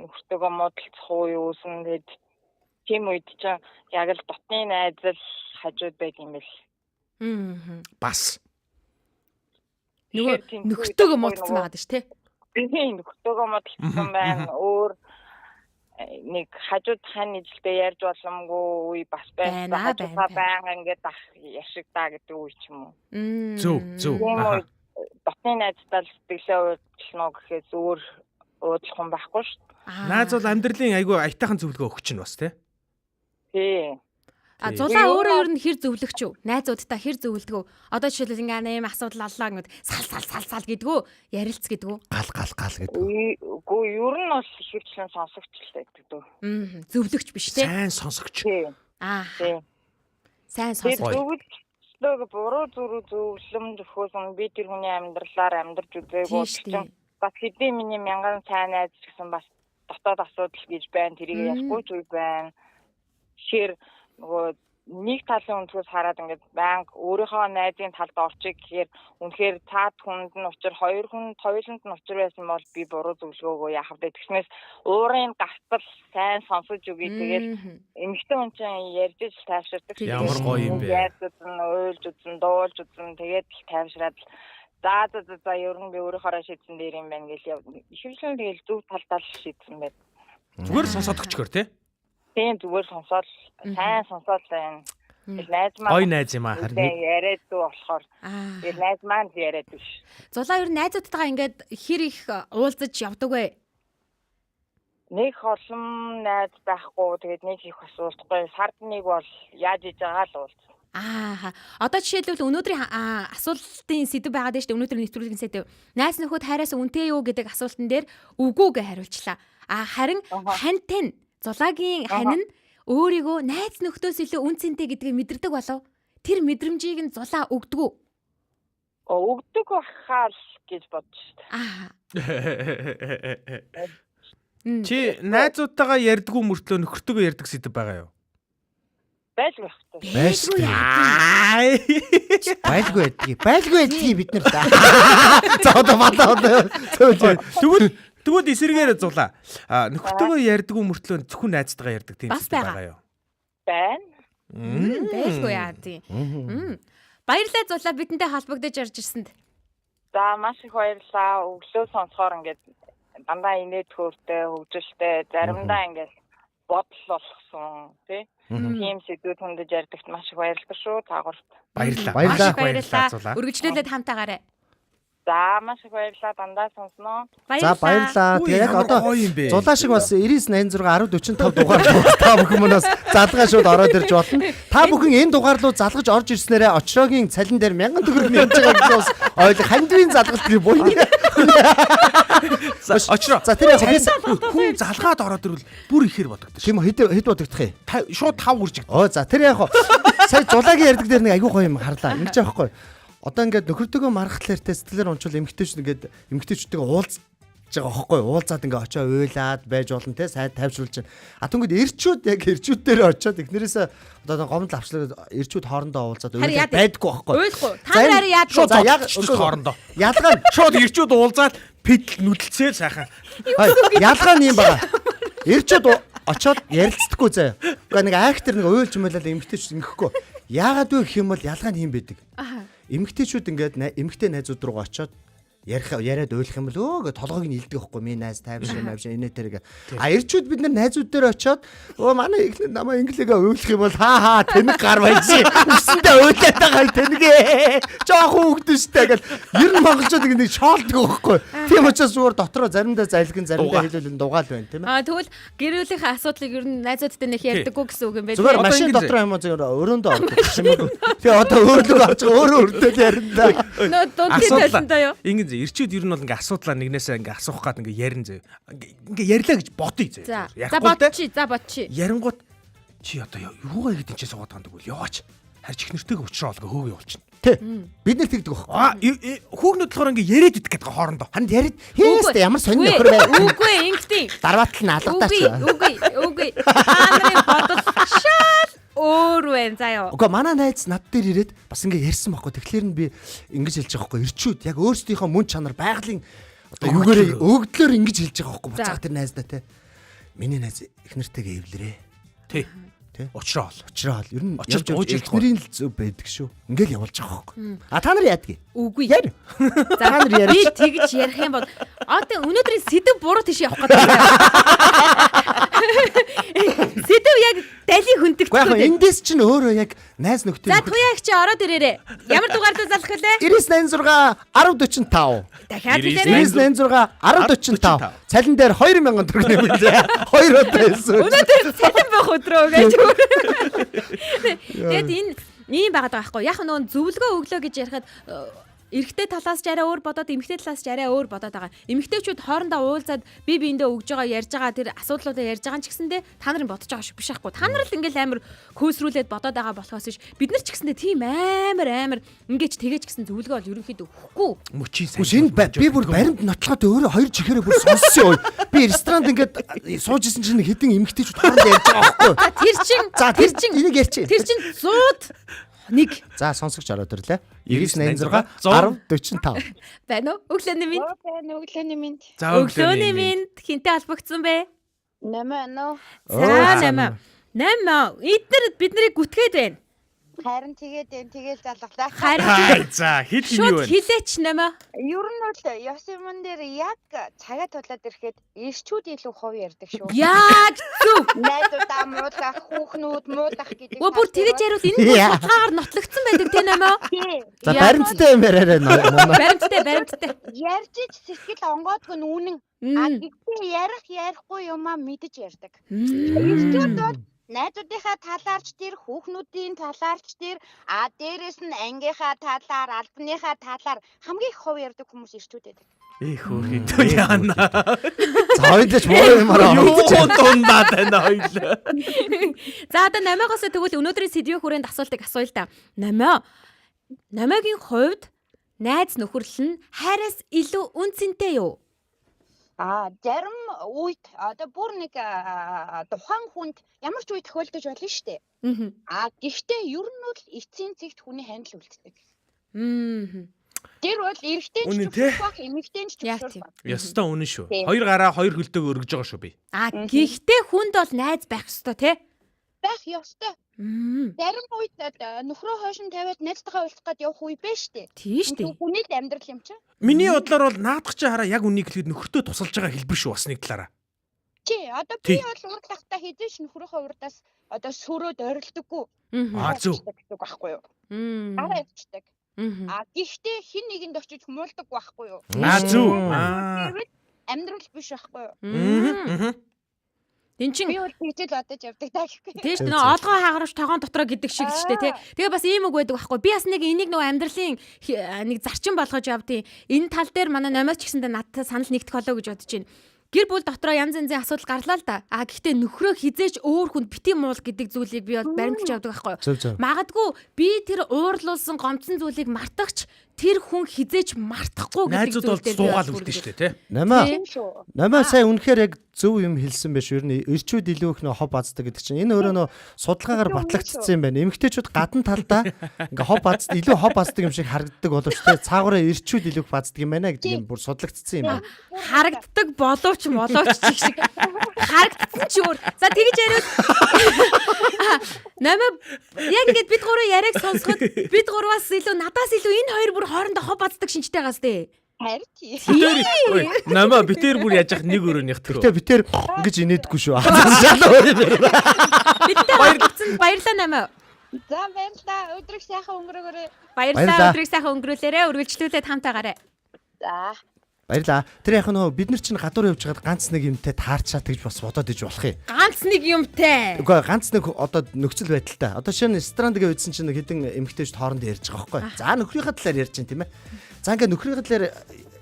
нөхөртөөгөө муудалцах уу үүснэ тэгээд тийм үед чинь яг л дотны найзал хажууд байг юм бэл. Бас. Нөгөө нөхөртөөгөө муудалцсан байгаа дээ шүү те. Тийм нөхөртөөгөө муудалцсан байна. Өөр нэг хажууд хань ижилдээ ярьж боломгүй бас байна. Хажуудаа байнга ингээд ах яшигдаа гэдэг үе ч юм уу. Зөв. Дотны найздаа л сэтгэлээ уучлах гэхээ зүгээр уудлах хүн байхгүй шүү дээ. Найз бол амьдралын айгүй аятайхан зөвлөгөө өгч нь бас тий. Тийм. Зулаа өөрөө ер нь хэр зөвлөгч юу? Найзуудтай хэр зөвлөдгөө? Одоо жишээлбэл ингээ нэм асуудал аллаа гэд сал гэдгүү, ярилц гэдгүү. Гал гэдгүү. Үгүй ер нь бол хөвчлэн сонсогч л байдаг дөө. Зөвлөгч биш тий. Сайн сонсогч. Тийм. Сайн сонсогч. Зөвлөг буруу зөвлөмж өгөхөөс би тэр хүний амьдралаар амьдарч үзээгүй чинь бас хэдийн миний мянган сайн найз гэсэн бас дотоод асуудал гэж байна. Тэрийг ярихгүй ч үгүй байна. Шир нөгөө нэг талын өнцгөөс хараад ингээд банк өөрийнхөө найзын талд орчих гэхээр үнэхээр цаад хүнд нь учир хоёр хүнд хоёуланд нь учир байсан бол би буруу зөвлөгөөгөө яах вэ тэгснээс уурын гартал сайн сонсож үгүй тэгэл эмэгтэй хүн чинь ярьж иж тайвширдаг ямар гоё юм бэ яаж үзэн ойлж үзэн дуулж үзэн тэгээд тайвшираад за ер нь би өөрийнхөө шийдсэн дээр юм байна гэж ихэвчлэн тэгэл зөв талдаа шийдсэн байд зүгээр сонсоод өчгөр тий тийм зүгээр сонсоод сайн сонсоод байна. Найз маань ой найз юм аа харин яриад дүү болохоор найз маань яриад биш. Зулаа ер нь найзуудтайгаа ингээд хэр их уулзаж явдаг вэ? Нэг олон найз байхгүй тэгээд нэг их бас уулзахгүй. Сард нэг бол яаж иж байгаа л уулз. Одоо жишээлбэл өнөөдрийн асуултын сэдв байгаад байна шүү дээ. Өнөөдрийн нэвтрүүлгийн сэдв. Найз нөхөд хайраас үнэтэй юу гэдэг асуултан дээр үгүй гэж хариулчлаа. Харин хантэн Зулагийн хань нь өөрийгөө найз нөхдөс илүү үн цэнтэй гэдгийг мэдэрдэг болов. Тэр мэдрэмжийг нь Зулаа өгдөг үү? Өгдөг бахаар гэж бодож шүү. Чи найзуудтайгаа ярьдгүү мөртлөө нөхөртөөгөө ярьдаг сэдв байгаа юу? Байлгүй байдгийг бид нар та. За одоо бодлоо. Тэгвэл эсэргээр Зулаа. Нөхөртөөгөө ярьдгүү мөртлөө зөвхөн найзтайгаа ярьдаг тийм сэдв байгаа юу? Байна. Байлгүй яа тий. Баярлалаа зулаа бидэнтэй холбогдож орж ирсэнд. За маш их баярлалаа. Өглөө сонсохоор ингээд дандаа инээд хөөртэй, хөгжилтэй, заримдаа ингээд бодол болгосон тий. Тийм сэдвүүд хүндэж ярьдагт маш их баярлалаа шүү. Таагуурт. Баярлалаа. Үргэлжлүүлээд хамтаагаарай. За маш их баярлалаа. Дандаа сонсноо. За баярлалаа. Тэгээ яг одоо гоё юм бэ. зулаа шиг бас 9986 1045 дугаар та бүхэн манаас залгаа шууд ороод ирж болно. Та бүхэн энэ дугаар руу залгаж орж ирснээрээ очроогийн цалин дээр 1000 төгрөг нэмж байгааг бас ойлго. Хандвийн залгалт гэх буй. Очроо. За тэр яг хүн залгаад ороод ирвэл бүр ихээр бодогдож. тийм хэд бодогдох юм. Шууд 5 үржиг. За тэр яг сая зулагийн ярддаг дээр нэг айгүй гоё юм харлаа. Ингэж яахгүй. Одоо ингээд нөхөртөөгөө мархахлаар те сэтгэлээр унчвал эмгтээчүүдтэйгээ уулзж байгаа хөөхгүй. Уулзаад ингээ очоо уйлаад байж болно те сайд тайвшруулж байна. Тэгвэл эрчүүд дээр очоод эхнэрээсээ одоо гомдол авчлаа эрчүүд хоорондоо уулзаад уйлаад байдаггүй байхгүй. Уйлахгүй. Та нарыг яад Шууд хоорондоо. Ялгаа нь Шууд ирчүүд уулзаад пидл нүдэлцээл сайхан. ялгаа нь юм байна. Эрчүүд очоод ярилцдаггүй заяа. Уу нэг актер нэг уйлж мөлөл эмгтээч ингэхгүй. Яагаад вэ гэх юм бол ялгаа нь юм байдаг. Эмгтээчүүд ингээд эмгтээ найзууд руу очоод яриад уйлах юм бол гээ толгойг нь илдэг байхгүй минь найз тайвшир инээ тэрэг. Эрчүүд бид нар найзууд дээр очоод манай ихнэр намаа инглигээ уйлах юм бол хаа тэнэг гар байж үсэндээ уйлаад байгаа тэнэгээ жоохон өгдөштэй гэл ер нь монголчууд нэг шоолдог байхгүй. Тийм учраас зүгээр дотроо заримдаа зайлгэн заримдаа хэлүүлэн дугаал байна тийм ээ. Тэгвэл гэрүүлийнхээ асуудлыг ер нь найзуудтай нэг ярьдаггүй гэсэн үг юм байна. Зүгээр машин дотроо юм уу зүгээр өрөөндөө ордог юм уу. Тэгээ одоо өөрлөгөө авч өөрөө өртөөл ярина. Нөө дундын талентаа юу? Ингээд ирчүүд ер нь бол ингээ асуудлаа нэгнээсээ ингээ асуух гад ингээ ярин зөө. Ингээ ярьлаа гэж бодъё зөө. За бодчих. Ярингууд чи одоо юугаа ихэд энэ ч суугаад байгаа юм бол яваач. Харж их нэртэйг уучраа олго хөөгөө явуулчихна. Тий. Бид нар тэгдэг баг. Хүүхнүүд болохоор ингээ яриад идэх гэдэг хоорондоо. Ханд яриад хийстэй ямар сонир нөхөр бай. Үгүй ингэдэй. Дараатал нь алгадаач. Үгүй. Аамрын бодол шал өөр вэ заяа. Уга манай найз над дээр ирээд бас ингээ ярьсан байхгүй. Тэгэхээр нь би ингэж хэлж байгаа байхгүй. Ирчүүд яг өөрсдийнхөө мөн чанар байгалийн одоо юугаараа өгдлөөр ингэж хэлж байгаа байхгүй. Буцаага тэр найздаа те. Миний найз их нэртэйгээ эвлэрээ. Тий. Учраа ол. Ер нь очиж ууж эхнэрийн л зөв байдаг шүү. Ингээл явуулж байгаа байхгүй. Та нар яадгийг? Үгүй. Яар. За та нар яар. Би тэгж ярих юм бол одоо өнөөдрийн сэдв буруу тийш явах гэдэг юм. Сэдв яг дали хүндэгтэй. Гэхдээ эндээс чинь өөрөө яг найз нөхдөд. За туяа их чи ороод ирээрээ. Ямар дугаар дээр залах вүлээ? 9986 1045. Дахиад хэлээрэй. 9986 1045. Цалин дээр 2000 төгрөг нэмэлээ. 2 удаа хэлсэн. Өнөөдөр цалин байх өдрөө гэж. Тэгээд энэ ийм байгаад байгаа байхгүй. Яг нөгөө зөвлөгөө өглөө гэж ярихад эрэгтэй талаас ч арай өөр бодоод эмэгтэй талаас ч арай өөр бодоод байгаа. Эмэгтэйчүүд хоорондоо уулзаад бие биендээ өгж байгаа ярьж байгаа тэр асуудлуудаа ярьж байгаа ч гэсэндээ та нарын бодож байгаа шиг биш байхгүй. Та нар л ингээл амар хөөсрүүлээд бодоод байгаа болохоос ш бид нар ч гэсэндээ тийм амар ингээд тэгэж гисэн зөвлөгөө бол ерөнхийдөө өгөхгүй. Мөчийн сайн. Энэ би бүр баримт нотлоход өөрөө хоёр чихээрээ бүр сонссон. Би ресторанд ингээд сууж исэн чинь хэдэн эмэгтэйчүүд хоорондоо ярьж байгаа байхгүй. Тэр чин энийг ярьчих. Тэр чин 100 нэг. За сонсогч ороод ирлээ. 9986 1045. Байна уу? Өглөөний минь. Өглөөний минь. За Өглөөний минь. Хинтээ холбогдсон бэ? 8 нөө. За 8. Эдгээр бид нарыг гүтгээд байна. Харин тэгээд залглаа. Харин за хит хин юу вэ? шууд хилээч 8. Ер нь бол ёс юмн дээр яг цагаа тулаад ирэхэд ирчүүд илүү хов ярьдаг шүү. Яг зөв. Найдуудаа муудах, хүүхнүүд муудах гэдэг. Өө бүр тэгэж яриул энэ бүр цаагаар нотлогдсон байдаг те 8. За баримттай юм яриараа Баримттай. Ярьж ич сэтгэл онгоодгүй нь үнэн. А гэхдээ ярихгүй юмаа мэдэж ярьдаг. Ирчүүд бол найзуудынхаа талаарч тэр хүүхнүүдийн талаарч тэр дээрээс нь ангийнхаа талаар албаныхаа талаар хамгийн их хов ярьдаг хүмүүс ирчүүд байдаг. Хөөрхий дөө яана. За хоёулаач муу юмараа. Юу дундаад байна хоёул. За одоо 8-аас тэгвэл өнөөдрийн сэдвийн хүрээнд асуултыг асууя л да. 8-гийн хувьд найз нөхөрлөл нь хайраас илүү үнцэнтэй юу? Зарим үед одоо бүр нэг тухайн хүнд ямар ч үе тохиолдож болно шүү дээ. Гэхдээ ер нь бол эцсийн цэгт хүний хандл үлддэг. Тэр бол эрэгтэй ч зөвхөн эмэгтэй ч зөвхөн. Ястаа үнэн шүү. Хоёр гараа хоёр хөлтөг өргөж байгаа шүү би. Гэхдээ хүнд бол найз байх ёстой те. байх ёстой. Зарим үед нөхрөө хойш нь тавиад найзтайгаа уулзах гээд явах үе байна шүү дээ. Тийм шүү дээ. Хүний л амьдрал юм чинь. Миний бодлоор бол наадах чи хараа яг үнийг хэлэхэд нөхөртөө тусалж байгаа хэлбэр шүү бас нэг талаараа. Тий, одоо би бол урдлахтаа хэдэж нөхрийнхөө урдаас одоо сүрөөд ойрлдоггүй. Зөв. Гэдэг байхгүй юу? Араа явчихдаг. Гэхдээ хин нэгэнд очиж хумуулдаг байхгүй юу? Зөв. Амьдрал биш байхгүй юу? Тин чин би бол тэгжэл бодож явдаг даа гэхгүй. Тийм шүү дээ. Нөө олгоо хаагаруулж тогоон дотроо гэдэг шиг шүү дээ тий. Тэгээ бас ийм үг байдаг байхгүй. Би бас нэг энийг нөгөө амьдралын нэг зарчим болгож явдیں۔ Энэ тал дээр манай номоос ч гэсэндээ надад санал нэгдэх болоо гэж бодож байна. Гэр бүл дотроо янз янзын асуудал гарлаа л да. Гэхдээ нөхрөө хизээч өөр хүнд бити муул гэдэг зүйлийг би бол баримтж явдаг байхгүй. Магадгүй би тэр уурлуулсан гомцсон зүйлийг мартагч тэр хүн хизээч мартахгүй гэдэг зүйл дээр суугаал үлдэн шүү дээ тий. Намаа сайн үнэхээр яг зөв юм хэлсэн байж ер нь эрчүүд илүү их нөө хоб баздаг гэдэг чинь энэ өөрөө нөө судалгаагаар батлагдсан юм байна. Эмэгтэйчүүд гадна талдаа ингээ хоб базд илүү хоб баздаг юм шиг харагддаг боловч тий цаагаараа эрчүүд илүү их баздаг юм байна гэдэг юм бүр судлагдсан юм байна. Харагддаг боловч шиг харагдсан ч өөр. За тэгэж яриад намаа яг ингэж бид гурав яриаг сонсоход бид гураваас илүү надаас илүү энэ хоёр бүр хоорондоо хоб баздаг шинжтэй гас дээ. Харин тий. Намаа битэр бүр яаж ах нэг өрөөних төрөө. Гэтэ битэр ингэж инээдэггүй шүү. Баярлалаа намаа. За баярлалаа. Өдрийг сайхан өнгөрөөгөөрэй. Баярлалаа. Өдрийг сайхан өнгөрүүлээрэй. Үргэлжлүүлээд хамтаагаарай. За. Баярлаа. Тэр яг нөө бид нар чинь гадуур явж байгаад ганц нэг юмтай таарчаа тэгж бас бодоод иж болох юм. Ганц нэг юмтай. Үгүй ганц нэг одоо нөхцөл байдалтай. Одоо шинэ ресторантгээ үзсэн чинь хэдэн эмэгтэйчд хоорондоо ярьж байгаа байхгүй. За нөхрийнхээ талаар ярьж чинь тийм ээ. За ингээ нөхрийнхээ талаар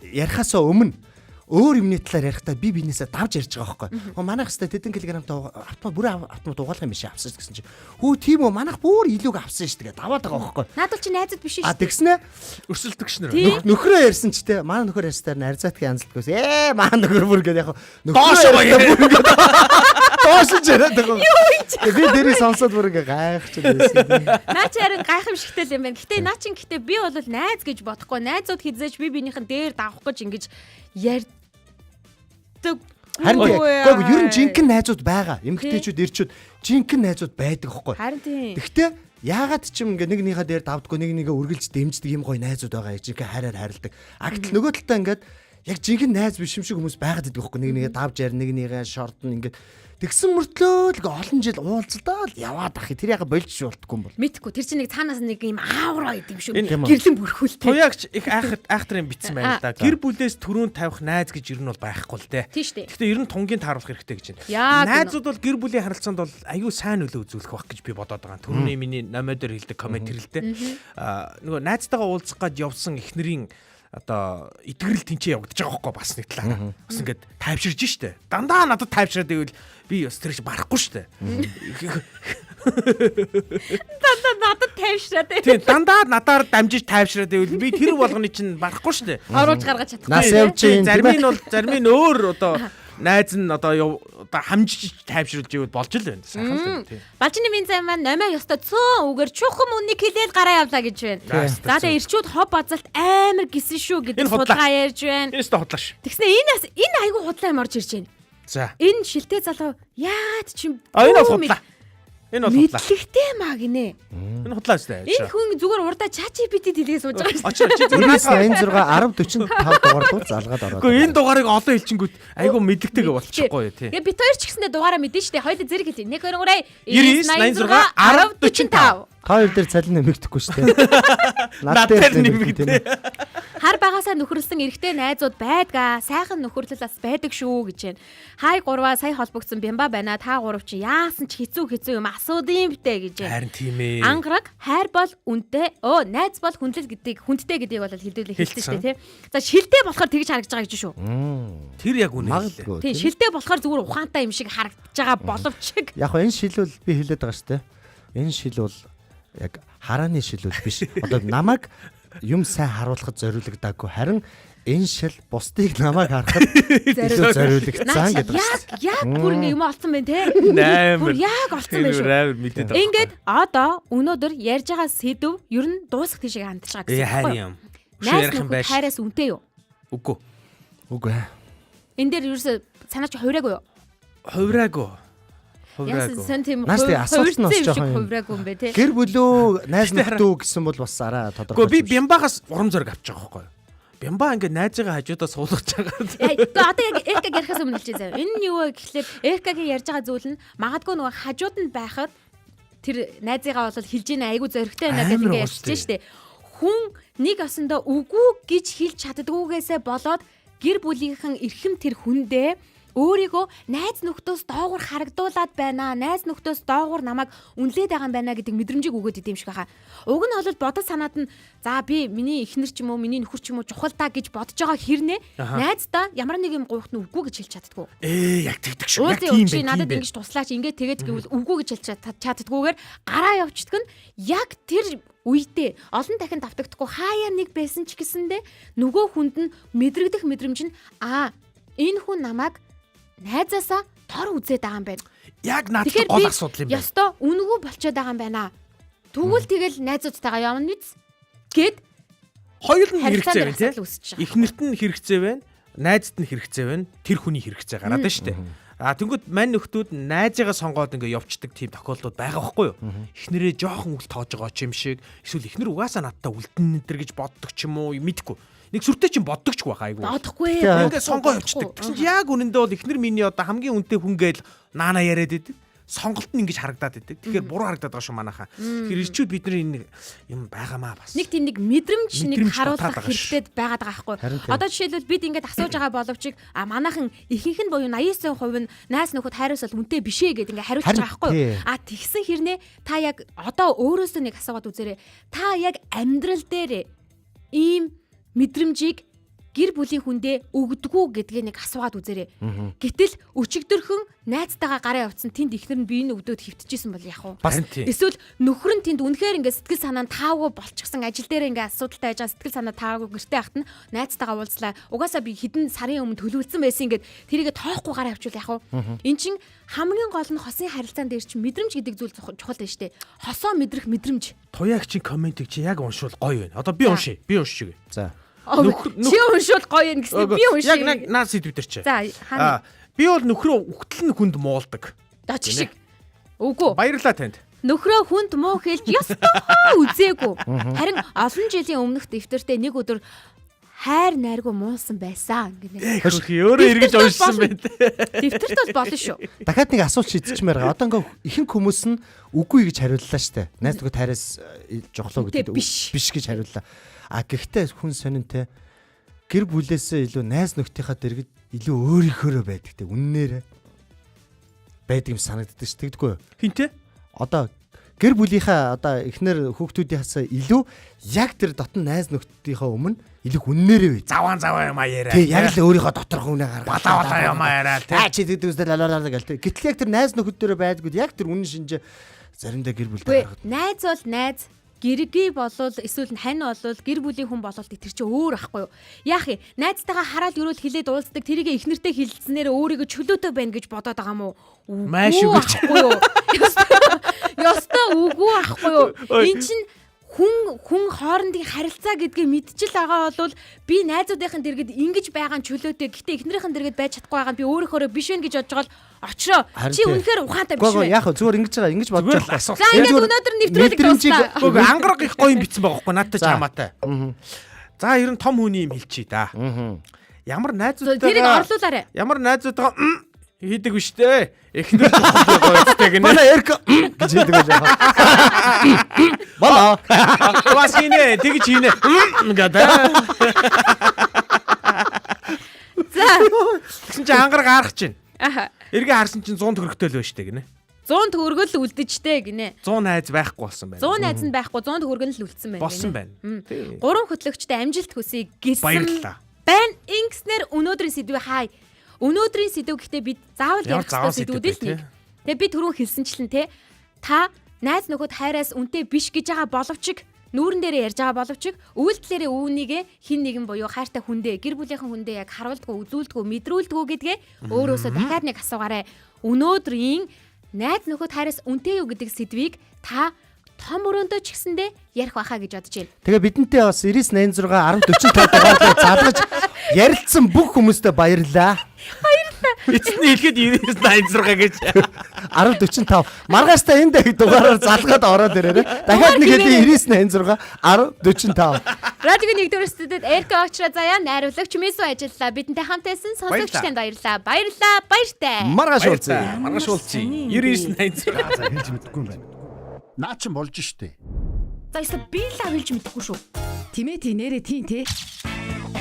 ярихаасаа өмнө өөр юмны талаар ярихдаа би бинээсээ давж ярьж байгаа байхгүй. Манайх хэвээр тэдэн килограмтай бүрэн автомат угаалгах юм биш авсан гэсэн чинь. Хөө тийм үү манайх бүр илүүг авсан шүү дээ. Даваад байгаа байхгүй. Надад чи найзад биш шүү. Тэгснэ өрсөлдөгчнөр. Нөхрөө ярьсан ч те манай нөхөр ярьсаар нарзаатгийн янзлдгоос манай нөхөр бүр гэдэг яг доош доош яриад байгаа. Би дэрийг сонсоод бүр ингээ гайхаж байсан. Наа чи харин гайхамшигтай юм байна. Гэтэ наа чин гэтэ би бол найз гэж бодохгүй. Найзууд хизээч би бинийхэн дээр давах гэж ингэж ярьдаг. Харин гоо ер нь жинхэнэ найзууд байгаа. Эмэгтэйчүүд ирчүүд жинхэнэ найзууд байдаг байхгүй. Харин тийм. Гэхдээ яагаад ч юм ингээ нэгнийхээ дээр давдггүй нэгээ үргэлж дэмждэг юм гоё найзууд байгаа. Жинхэнэ хараар харилдаг. Гэтэл нөгөө талдаа ингээд яг жинхэнэ найз биш юм шиг хүмүүс байгаад байдаг байхгүй. Нэгээ давж яар нэгнийгээ шортон ингээд тэгсэн мөртлөө л олон жил уулзалдаа л яваад ах. Тэр яга болж болтгүй юм бол. Мэдхгүй. Тэр чинь нэг цаанаас нэг юм аавраа идэм шүү. Гэрлэн бүрхүүлтэй. Туягч их айхтрын битсэн байна л да. Гэр бүлээс түрүүн тавих найз гэж ер нь бол байхгүй л те. Гэхдээ ер нь тунгийн тааруулах хэрэгтэй гэж байна. Найзууд бол гэр бүлийн харилцаанд бол аюу сайн нөлөө үзүүлэх байх гэж би бодоод байгаа. Түрүүний миний номер дээр хэлдэг коммент хэлдэг. Нөгөө найзтайгаа уулзах гэж явсан эхнэрийн одоо итгэрэл тэнцээ явагдаж байгаа байхгүй бас нэг талаараа. Бас ингээд тайвширж штэ. Дандаа надад тайвшраад ивэл би бас тэрч барахгүй штэ. Дандаа надад тайвшраад. Тийм дандаа надаар дамжиж тайвшраад ивэл би тэр болгоны чинь барахгүй штэ. Оруулж гаргаж чадахгүй. Нас явж юм. Зарим нь өөр одоо найз нь одоо хамжиж тайвшруулж ивэл болж л байна. Сайхан л тийм. Балжины минь зам маань номоо ёстой цөөн үгээр чухам үннийг хэлээд гараа явлаа гэж байна. За тэгээ ирчүүд хоб базалт амар гисэн шүү гэдэг судалгаа ярьж байна. Энэ өстө худлаа ш. Тэгснэ энэ айгүй худлаа юм орж ирж байна. За. Энэ шилтэй залуу яад чим энэ бол худлаа. Энэ бол худлаа. Мэдлэгтэй маа гинэ. Энэ худлаа өстэй. Энэ хүн зүгээр урдаа ChatGPT дэлгээ сууж байгаа шүү. Очир чи зүгээр 86 10 45 дугаар дуу залгаад ороод. Гэхдээ энэ дугаарыг олон хэлчингүүд айгүй мэдлэгтэйгээ болчихгүй юу тий. Тэгээ бид хоёр ч гэсэндээ дугаараа мэдэн штэ. Хоёул зэрэг хэлээ. 1 2 3 96 10 45. Та хоёр дээр цалин нэмэгдэхгүй шүү дээ. Над дээр нэмэгдэнэ. Хар багасаа нөхөрлсөн эрэгтэй найзууд байдгаа. Сайхан нөхөрлөл бас байдаг шүү гэж байна. Хай гурваа сая холбогдсон бямба байна. Та гурав чи яасан ч хэцүү юм асуудын битэ гэж байна. Харин тийм ээ. Ангараг хайр бол үнтэй. Найз бол хүндлэл гэдгийг хүндтэй гэдгийг бол хэлдүүлээ хэлсэн шүү дээ тий. За шилтэй болохоор тэгж харагдаж байгаа гэж шүү. Тэр яг үнэ хэлээ. Тий шилтэй болохоор зүгээр ухаантай юм шиг харагдаж байгаа боловч яг энэ шил бол би хэлээд байгаа шүү дээ. Энэ шил бол яг харааны шилүүл биш. Одоо намайг юм сайн харуулахад зориулагдаагүй. Харин энэ шил бусдыг намайг харахад зориулагдсан гэдэг байна. Яг бүр ингэ юм олцсон байна те. Бүр яг олцсон байна шүү. Ингээд одоо өнөөдөр ярьж байгаа сэдв ер нь дуусах тийшээ хандж байгаа гэсэн. Хайр юм. Найз нөхөд хайраас үнэтэй юу? Үгүй. Үгүй. Энэ дээр ерөөсө санаач хувираагүй юу? Хувираагүй. Яасан сон тийм Наас тий асуулт нь бас жоохон юм. хувраагүй юм бэ те. Гэр бүлөө найз нөхдөө гэсэн бол бас арай тодорхой. Гэхдээ би Бямбагаас урам зориг авч байгаа байхгүй юу? Бямба ингээд найзыгаа хажуудаа суулгаж байгаа. Одоо яг Эркаг ярихаас өмнө хэлчихье заяа. Энэ нь юу вэ гэхлээр Эркагийн ярьж байгаа зүйл нь магадгүй нөгөө хажууд нь байхад тэр найзыгаа бол хэлж ийнэ айгу зөрөгтэй байна гэдэг ингээд ярьж штэ. Хүн нэг осондоо үгүй гэж хэлж чаддгүйгээсээ болоод гэр бүлийнхэн эрхэм тэр хүндээ өөрийгөө найз нөхдөөс доогуур харагдуулаад байна. Найз нөхдөөс доогуур намайг үнэлээд байгаа юм байна гэдэг мэдрэмжийг өгөөд идэм шиг хаа. Уг нь бол бодол санаад нь за би миний эхнэр ч юм уу, миний нөхөр ч юм уу чухал та гэж бодож байгаа хэрнээ найздаа ямар нэг юм гуйхт нь үгүй гэж хэлж чаддгүй. Яг тэгдэг шүү. Яг тийм байна. Надад ингэж туслаач ингээд тэгээд гэвэл үгүй гэж хэлж чаддгүйгээр гараа явчихдаг нь яг тэр үедээ олон дахин давтагдахгүй хаяа нэг байсан ч гэсэндээ нөгөө хүнд нь мэдрэгдэх мэдрэмж нь энэ хүн намайг найзаасаа тор үзээд байгаа юм байна. Яг надад гол асуудал юм байна. Ёстой үнэгүй болчиход байгаа юм байна. Тэгвэл тэгэл найзуудтайгаа явна биз гэд хоёул нь хэрэгцээ байна тийм. Эхнэрт нь хэрэгцээ байна, найзд нь хэрэгцээ байна, тэр хүний хэрэгцээ гараад байна шүү дээ. Тэнгүүд мань нөхдүүд найзыгаа сонгоод ингээ явцдаг тийм тохиолдлууд байгаа байхгүй юу? Эхнэрээ жоохон үл тоож байгаа ч юм шиг, эсвэл эхнэр угаасаа надтай үлдэн нэтэр гэж боддог ч юм уу, мэдэхгүй. Нэг сүртэй чинь боддог ч байх айгүй. Бодохгүй. Ингээ сонгоо явцдаг. Тэгсэн чинь яг үнэндээ бол эхнэр миний одоо хамгийн үнэтэй хүн гээл наана яриад идэв. Сонголт нь ингэж харагдаад идэв. Тэгэхээр буруу харагдаад байгаа шүү манайхаа. Тэгэхээр ирчүүд бидний энэ юм байгаамаа бас. Нэг тийм нэг мэдрэмж нэг харуулах хэрэгтэй байгаад байгаа байхгүй. Одоо жишээлбэл бид ингээд асууж байгаа боловч манайхан ихэнх нь буюу 89% нь найз нөхөд хайраас бол үнэтэй биш ээ гэд ингээд хариулж байгаа байхгүй. Тэгсэн хэрнээ та яг одоо өөрөөсөө нэг асуугаад үзээрэй. Та яг амьдрал дээр ийм мэдрэмжийг гэр бүлийн хүндээ өгдөггүй гэдгээ нэг асуугаад үзээрэй. Гэтэл өчигдөрхөн найзтайгаа гараа явцсан тэнд ихнэр нь биеийн өгдөөд хөвтөжсэн бол яах вэ? Эсвэл нөхөр нь тэнд үнэхээр ингээд сэтгэл санаа нь таагүй болчихсон ажил дээр ингээд асуудалтай байж байгаа сэтгэл санаа таагүй гэртээ ахт нь найзтайгаа уулзлаа. Угаасаа би хэдэн сарын өмнө төлөвлөсөн байсан ингээд тэрийгэ тоохгүй гараа явуул яах вэ? Эн чин хамгийн гол нь хосын харилцаан дээр чинь мэдрэмж гэдэг зүйл чухал байна шүү дээ. Хосоо мэдрэх мэдрэмж. Туяагчийн комментиг чи яг уншвал гоё байна. Одоо би уншия. Би уншиж өгье. За. Чи уншвал гоё юм гэсэн би уншия. Яг наад сэдв дээр чи. За хаа. Би бол нөхрөө үхтэл нь хүнд муулдаг. Дооч шиг. Үгүй. Баярлалаа танд. Нөхрөө хүнд муу хэлж ёстой үзээгүй. Харин олон жилийн өмнөх дэвтэртээ нэг өдөр хайр найргүй муусан байсан гэнэ. Өөрөө эргэж уншсан байна. Дэвтэрт бол болно шүү. Дахиад нэг асуулт шийдчихмээр байгаа. Одоо ингээ ихэнх хүмүүс нь үгүй гэж хариуллаа штэ. Найз нөхөд хайраас жоглоо гэдэг биш гэж хариуллаа. Гэхдээ хүн сонинтэй гэр бүлээсээ илүү найз нөхдийнхаа дэргэд илүү өөрийнхөөрөө байдаг те үннээрээ байдаг юм санагддаг ш тэгдэггүй. Хинтээ? Одоо гэр бүлийнхаа одоо эхнэр хүүхдүүдийнхээс илүү яг тэр дотн найз нөхдийнхөө өмнө илүү үннээрээ бай. Заваа юм яриа. Тэг яг л өөрийнхөө доторх үнэ гаргаад балаа юм яриа те. Чи тэгдэг үстэй лалалаа гээл те. Гэтэл яг тэр найз нөхөд дээрээ байдгүй яг тэр үнэн шинжээ заримдаа гэр бүлдээ гаргад. Найз бол найз гэрги болвол эсвэл хань болвол гэр бүлийн хүн болвол тэр чинь өөр ахгүй юу. Яах юм? Найзтайгаа хараад юрол хилээд уулздаг тэрийг эхнэртэй хилцснээр өөрийгөө чөлөөтэй байна гэж бодоод байгаа юм уу? Маш үгүй юу? Ёстой үгүй ахгүй юу? Энд чинь хүн хоорондын харилцаа гэдгээ мэдчихэл байгаа бол би найзуудынхын дэргэд ингэж байгаа чөлөөтэй гэхдээ эхнэрийнхэн дэргэд байж чадахгүй байгаа би өөрөөхөө биш вэ гэж бодож байгаа л очроо чи үнэхээр ухаантай биш вэ? Яг зүгээр ингэж байгаа ингэж бодож байгаа. За ингээд өнөөдөр нэвтрүүлэг дуусна. Гөө ангараг их гоё юм битсэн байгаа байхгүй надтай ч хамаатай. За ер нь том хүний юм хэлчихье да. Ямар найзуудтайгаа тэрийг орлуулаарай. Ямар найзуудтайгаа хийдэг биш дээ. Эхнэр гоёцтэй гинэ. Бана эрк гэж хийдэг байж байгаа. Бана. Бас хийнэ тэгж хийнэ. Гэдэг. За. Тэгсэн чинь ангараг харах чинь. Аха. Эргээ харсан чинь 100 төгрөгтэй л байна штэ гинэ. 100 төгрөгөл үлдэжтэй гинэ. 100 найз байхгүй болсон байна. 100 найз нь байхгүй 100 төгрөгөн л үлдсэн байна. Болсон байна. 3 хөтлөгчтэй амжилт хүсье гэсэн. Баярлалаа. Байн инкснэр өнөөдрийн сэдвээ хай. Өнөөдрийн сэдв гэхдээ бид заавал ярих хэрэгтэй сэдвүүд л нэг. Тэгээ би түрүү хэлсэнчлэн те та найз нөхөд хайраас үнтэй биш гэж байгаа боловч нүүрэн дээр ярьж байгаа боловч үйлдэлээрээ үүнийгээ хин нэгэн буюу хайртай хүндээ гэр бүлийнхэн хүндээ яг харуулдаггүй үзүүлдэггүй мэдрүүлдэггүй гэдгээ өөрөөсөө дахиад нэг асуугаарай. Өнөөдрийн найз нөхөд хайраас үнтэй юу гэдэг сэдвийг та том өрөөндөө ч гэсэндээ ярих байхаа гэж бодож байна. Тэгээ бидэнтэй бас 99 16 10 45 дугаараар залгаж ярилцсан бүх хүмүүстээ баярлалаа. Баярлалаа. Эцний хэлэхэд 9986 гэж. 1045. Маргааштай энэ дэг дугаараар залгаад ороод ирээрээ. Дахиад нэг хэлий 9986 1045. Радиогийн нэгдүгээр студид Эрка Очра заяа найруулагч Мису ажиллаа. Бидэнтэй хамт байсан сонсогчтанд баярлалаа. Баяртай. Маргааш уулзъя. Маргааш уулзъя. 9986 хэлж мэдэхгүй юм байна. Наа чин болж штэ. За яста би л хэлж мэдэхгүй шүү. Тимээ нэрээ тийм те.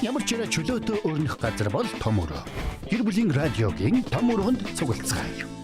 Ямар ч чөлөөтэй өрнөх газар бол том өрөө. Гэр бүлийн радиогийн том өрөөнд цуглацгаая.